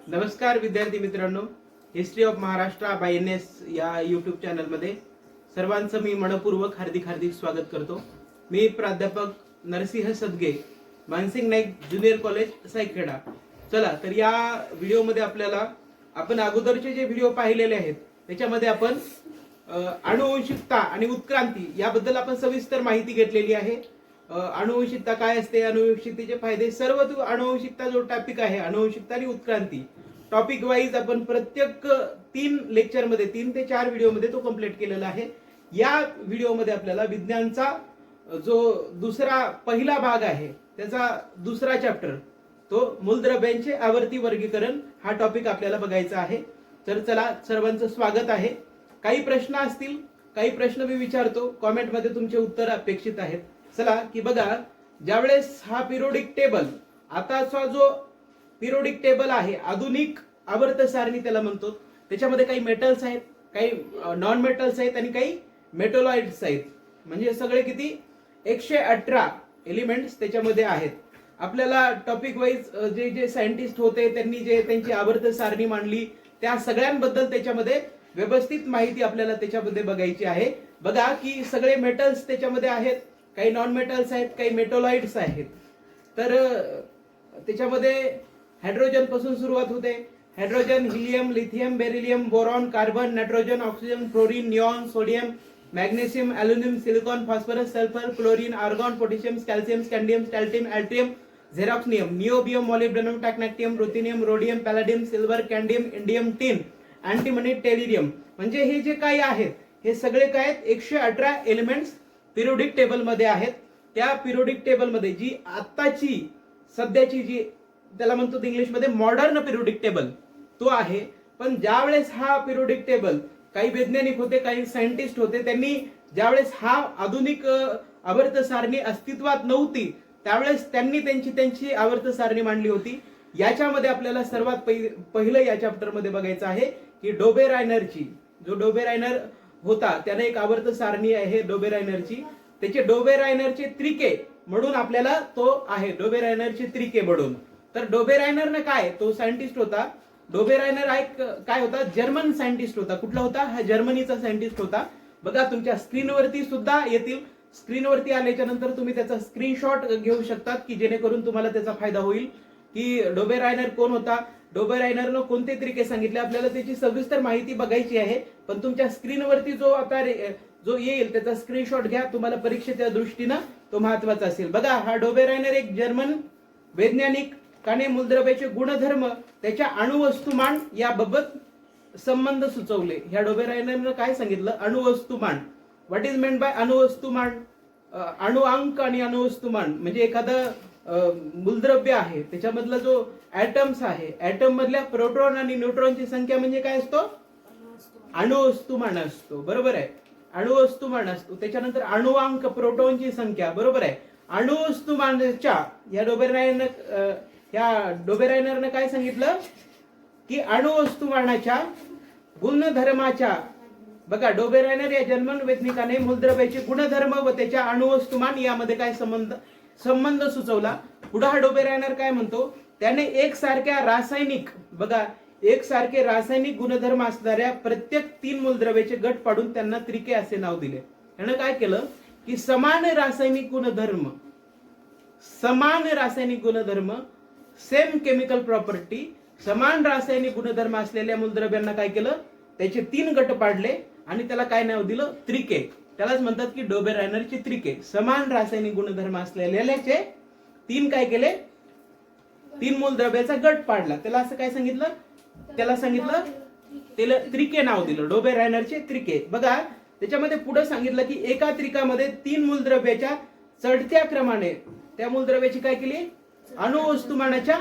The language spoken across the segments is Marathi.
नमस्कार विद्यार्थी मित्रांनो, history of Maharashtra by NS या यूट्यूब चॅनलमध्ये सर्वांचं मी मनपूर्वक हार्दिक स्वागत करतो। मी प्राध्यापक नरसिंह सदगे, मानसिंग नाईक ज्युनियर कॉलेज सायखेडा। चला तर या व्हिडिओमध्ये आपण अगोदरचे जे व्हिडिओ पाहिलेले आहेत त्याच्यामध्ये आपण अनुवंशिकता आणि उत्क्रांती याबद्दल आपण सविस्तर माहिती घेतलेली आहे। अनुवंशिकता काय असते, अनुवंशिकतेचे फायदे, सर्व अनुवंशिकता जो टॉपिक आहे, अनुवंशिकता आणि उत्क्रांती टॉपिक वाईज आपण प्रत्येक 3 लेक्चरमध्ये 3 ते 4 व्हिडिओमध्ये तो कंप्लीट केलेला आहे। या व्हिडिओमध्ये आपल्याला विज्ञानचा जो पहिला भाग आहे त्याचा दुसरा चॅप्टर, तो मूलद्रव्यांचे आवर्ती वर्गीकरण हा टॉपिक आपल्याला बघायचा आहे। तर चला, सर्वांचं स्वागत आहे। काही प्रश्न असतील, काही प्रश्न मी विचारतो, कॉमेंटमध्ये तुमचे उत्तर अपेक्षित आहेत। चला की बघा, ज्यावेळेस हा पिरियोडिक टेबल, आताचा जो पिरियोडिक टेबल आहे, आधुनिक आवर्त सारणी त्याला म्हणतो, त्याच्यामध्ये काही मेटल्स आहेत, काही नॉन मेटल्स आहेत आणि काही मेटोलॉइड्स आहेत। म्हणजे सगळे किती 118 एलिमेंट्स त्याच्यामध्ये आहेत। आपल्याला टॉपिक वाईज जे सायंटिस्ट होते त्यांनी जे त्यांची आवर्त सारणी मांडली त्या सगळ्यांबद्दल त्याच्यामध्ये व्यवस्थित माहिती आपल्याला त्याच्यामध्ये बघायची आहे। बघा की सगळे मेटल्स त्याच्यामध्ये आहेत, काही नॉन मेटल्स आहेत, काही मेटोलॉइड्स आहेत। तर त्याच्यामध्ये हायड्रोजन पासून सुरुवात होते। Hydrogen, helium, lithium, beryllium, boron, carbon, nitrogen, oxygen, fluorine, neon, sodium, magnesium, aluminium, silicon, phosphorus, sulphur, chlorine, argon, potassium, calcium, scandium, strontium, yttrium, zirconium, niobium, molybdenum, technetium, ruthenium, rhodium, palladium, silver, cadmium, indium, tin, antimony, tellurium. म्हणजे हे जे काही आहेत हे सगळे काय आहेत, 118 एलिमेंट्स पिरियोडिक टेबल मध्ये आहेत। त्या पिरियोडिक टेबल मध्ये जी आत्ताची सध्याची जी त्याला म्हणतो इंग्लिश मध्ये मॉडर्न पिरियोडिक टेबल तो आहे। पण ज्यावेळेस हा पिरियोडिक टेबल, काही वैज्ञानिक होते, काही सायंटिस्ट होते, त्यांनी ज्यावेळेस हा आधुनिक आवर्त सारणी अस्तित्वात नव्हती त्यावेळेस त्यांनी त्यांची आवर्त सारणी मांडली होती। याच्यामध्ये आपल्याला सर्वात पहिलं या चॅप्टर मध्ये बघायचं आहे की डोबेरायनरची, जो डोबेरायनर होता त्याने एक आवर्त सारणी आहे डोबेरायनरची, त्याचे डोबेरायनरचे त्रिके म्हणून आपल्याला तो आहे, डोबेरायनरचे त्रिके म्हणून। तर डोबेरायनर काय, तो सायंटिस्ट होता। डोबेरायनर काय होता, जर्मन सायंटिस्ट होता। कुठला होता, हा जर्मनीचा सायंटिस्ट होता। बघा तुमच्या स्क्रीनवरती सुद्धा येतील, स्क्रीनवरती आल्याच्या नंतर तुम्ही त्याचा स्क्रीनशॉट घेऊ शकतात की जेणेकरून तुम्हाला त्याचा फायदा होईल की डोबेरायनर कोण होता, डोबेरायनरनं कोणते त्रिके सांगितले, आपल्याला त्याची सविस्तर माहिती बघायची आहे। पण तुमच्या स्क्रीनवरती जो येईल त्याचा स्क्रीनशॉट घ्या, तुम्हाला परीक्षेच्या दृष्टीनं तो महत्वाचा असेल। बघा, हा डोबेरायनर एक जर्मन वैज्ञानिक, त्याने मूलद्रव्याचे गुणधर्म, त्याच्या अणुवस्तुमान याबाबत संबंध सुचवले। ह्या डोबेरायनरनं काय सांगितलं, अणुवस्तुमान, व्हॉट इज मेंट बाय अणुवस्तुमान, अणुअंक आणि अणुवस्तुमान म्हणजे एखादं मूलद्रव्य आहे त्याच्यामधला जो ऍटम्स आहे, ऍटम मधल्या प्रोटॉन आणि न्यूट्रॉनची संख्या म्हणजे काय असतो, अणुवस्तुमान असतो, बरोबर आहे, अणुवस्तुमान असतो। त्याच्यानंतर अणुअंक, प्रोटॉनची संख्या, बरोबर आहे। अणुवस्तुमानाच्या या डोबेरायनरने काय सांगितलं की अणुवस्तुमानाच्या गुणधर्माच्या, बघा डोबेरायनर या जर्मन वैज्ञानिकाने मूलद्रव्याचे गुणधर्म व त्याच्या अणुवस्तुमान यामध्ये काय संबंध सुचवला। पुढे हा डोबेरायनर काय म्हणतो, त्याने एकसारख्या रासायनिक, बघा एकसारखे रासायनिक गुणधर्म असणाऱ्या प्रत्येक 3 मूलद्रव्याचे गट पाडून त्यांना त्रिके असे नाव दिले। त्याने काय केलं की समान रासायनिक गुणधर्म, सेम केमिकल प्रॉपर्टी, समान रासायनिक गुणधर्म असलेल्या मूलद्रव्यांना काय केलं, त्याचे 3 गट पाडले आणि त्याला काय नाव दिलं, त्रिके। त्यालाच म्हणतात की डोबेरायनरचे त्रिके। समान रासायनिक गुणधर्म असलेल्याचे 3 काय केले, 3 मूलद्रव्याचा गट पाडला, त्याला असं काय सांगितलं, त्याला त्रिके नाव दिलं, डोबेरायनरचे त्रिके। बघा त्याच्यामध्ये पुढे सांगितलं की एका त्रिकामध्ये 3 मूलद्रव्याच्या चढत्या क्रमाने, त्या मूलद्रव्याची काय केली, अणुवस्तुमानाच्या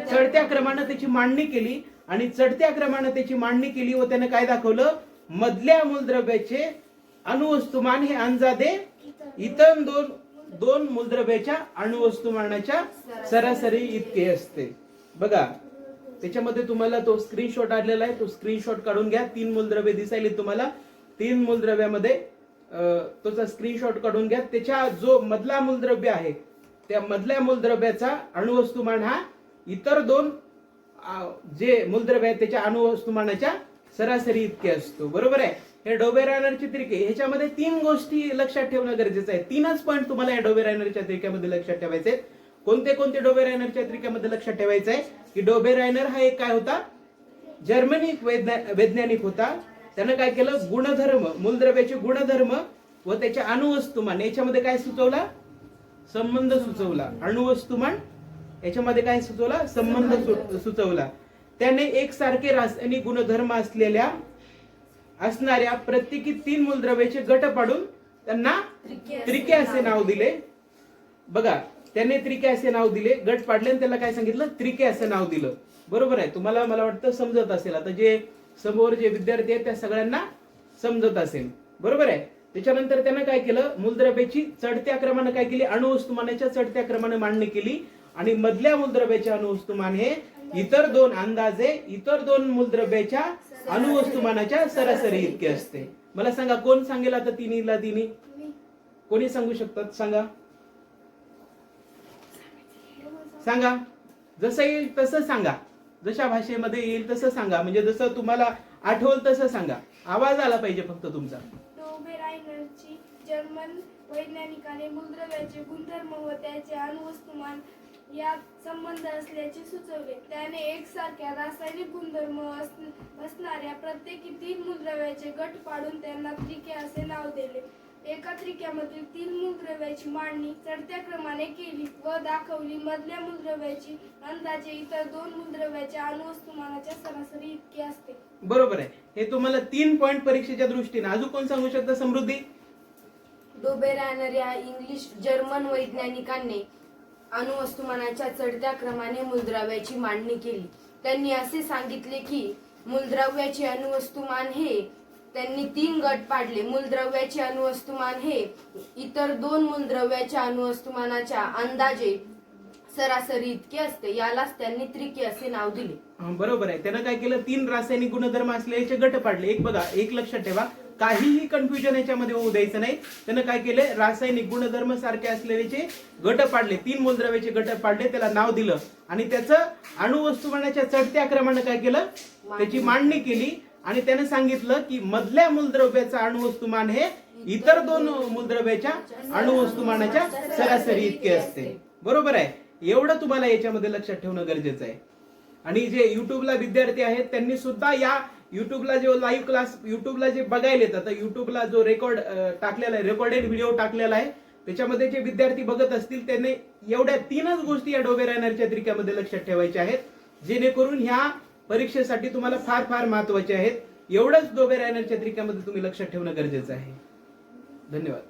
चढत्या क्रमाने त्याची मांडणी केली आणि चढत्या क्रमाने त्याची मांडणी केली व त्याने काय दाखवलं, मधल्या मूलद्रव्याचे अणुवस्तुमान हे अंदाजे इतर दोन मूलद्रव्याच्या अणुवस्तुमानाच्या सरासरी इतके असते। बघा त्याच्यामध्ये तुम्हाला तो स्क्रीनशॉट आलेला आहे, तो स्क्रीनशॉट काढून घ्या। 3 मूलद्रव्ये दिसायले तुम्हाला, 3 मूलद्रव्यामध्ये तोचा स्क्रीनशॉट काढून घ्या। त्याच्या जो मधला मूलद्रव्य आहे त्या मधल्या मूलद्रव्याचा अणुवस्तुमान हा इतर दोन जे मूलद्रव्य आहेत त्याच्या अणुवस्तुमानाच्या सरासरी इतके असतो. बरोबर आहे. हे डोबेरायनरचे त्रिके, ह्याच्यामध्ये 3 गोष्टी लक्षात ठेवणं गरजेचं आहे. 3च पॉईंट तुम्हाला या डोबेरायनरच्या त्रिक्यामध्ये लक्षात ठेवायचे आहेत. कोणते कोणते डोबेरायनरच्या त्रिक्यामध्ये लक्षात ठेवायचं आहे की डोबेरायनर हा एक काय होता, जर्मनिक वैज्ञानिक होता. त्यानं काय केलं, गुणधर्म, मूलद्रव्याचे गुणधर्म व त्याच्या अणुवस्तुमान याच्यामध्ये काय सुचवला, संबंध सुचवला. अणुवस्तुमान याच्यामध्ये काय सुचवला, संबंध सुचवला. त्याने एकसारखे रासायनिक गुणधर्म असणाऱ्या प्रत्येकी 3 मूलद्रव्याचे गट पाडून त्यांना त्रिके असे नाव दिले. बघा, त्याने त्रिके असे नाव दिले, गट पाडले आणि त्याला काय सांगितलं, त्रिके असे नाव दिलं. बरोबर आहे. तुम्हाला मला वाटतं समजत असेल. आता जे समोर जे विद्यार्थी आहेत त्या सगळ्यांना समजत असेल. बरोबर आहे. त्याच्यानंतर त्यानं काय केलं, मूलद्रव्याची चढत्या क्रमाने काय केली, अणुवस्तुमानाच्या चढत्या क्रमाने मांडणी केली आणि मधल्या मूलद्रव्याचे अणुवस्तुमान हे इतर दोन मूलद्रव्याच्या अणुवस्तुमानाच्या सरासरी इतके असते. मला सांगा, कोण सांगेल आता तिन्हीला तिन्ही? कोणी सांगू शकतात? सांगा. जसं येईल तसं सांगा, जशा भाषेमध्ये येईल तसं सांगा, म्हणजे जसं तुम्हाला आठवल तसं सांगा. आवाज आला पाहिजे फक्त तुमचा. डोबेरायनरची जर्मन वैज्ञानिकाने मूलद्रव्याचे गुणधर्म व त्याचे अणुवस्तुमान यात संबंध असल्याचे सुचवले. त्याने एकसारख्या रासायनिक गुणधर्म असणाऱ्या प्रत्येकी 3 मूलद्रव्याचे गट पाडून त्यांना त्रिके असे नाव दिले. एका त्रिक्यामधील 3 मूलद्रव्याची मांडणी चढत्या क्रमाने केली व दाखवली. मधल्या मूलद्रव्याची अंदाजे इतर 2 मूलद्रव्याच्या अणुवस्तुमानाच्या सरासरी इतके असते. बरोबर आहे. हे तुम्हाला 3 पॉइंट परीक्षेच्या दृष्टीने. अजून कोण सांगू शकता? समृद्धी. डोबेरायनर या जर्मन वैज्ञानिकांनी अणुवस्तुमानाच्या चढत्या क्रमाने मूलद्रव्याची मांडणी केली. त्यांनी असे सांगितले की मूलद्रव्याचे अणुवस्तुमान हे, त्यांनी 3 गट पाडले. मूलद्रव्याचे अणुवस्तुमान हे इतर 2 मूलद्रव्याच्या अणुवस्तुमानाच्या अंदाजे सरासरी इतके असते. यालाच त्यांनी त्रिके असे नाव दिले. बरोबर आहे. त्यानं काय केलं, 3 रासायनिक गुणधर्म असलेले गट पाडले. एक बघा, एक लक्षात ठेवा, काहीही कन्फ्युजन याच्यामध्ये होऊ द्यायचं नाही. त्यानं काय केले, रासायनिक गुणधर्म सारखे असलेले गट पाडले, 3 मूलद्रव्याचे गट पाडले, त्याला नाव दिलं आणि त्याचं अणुवस्तुमानाच्या चढत्या क्रमाने काय केलं, त्याची मांडणी केली आणि त्याने सांगितलं की मधल्या मूलद्रव्याचं अणुवस्तुमान हे इतर 2 मूलद्रव्याच्या अणुवस्तुमानाच्या सरासरी इतके असते. बरोबर आहे. एवढं तुम्हाला याच्यामध्ये लक्षात ठेवणं गरजेचं आहे. आणि जे युट्यूबला विद्यार्थी आहेत त्यांनी सुद्धा या युट्यूबला जो लाईव्ह क्लास युट्यूबला जे बघायला येतात, युट्यूबला जो रेकॉर्ड टाकलेला आहे, रेकॉर्डेड व्हिडिओ टाकलेला आहे, त्याच्यामध्ये जे विद्यार्थी बघत असतील त्यांनी एवढ्या 3च गोष्टी या डोबेरायनरच्या त्रिक्यामध्ये लक्षात ठेवायच्या आहेत, जेणेकरून ह्या परीक्षेसाठी तुम्हाला फार फार महत्वाचे आहेत. एवढंच डोबेरायनरच्या त्रिक्यामध्ये तुम्ही लक्षात ठेवणं गरजेचं आहे. धन्यवाद.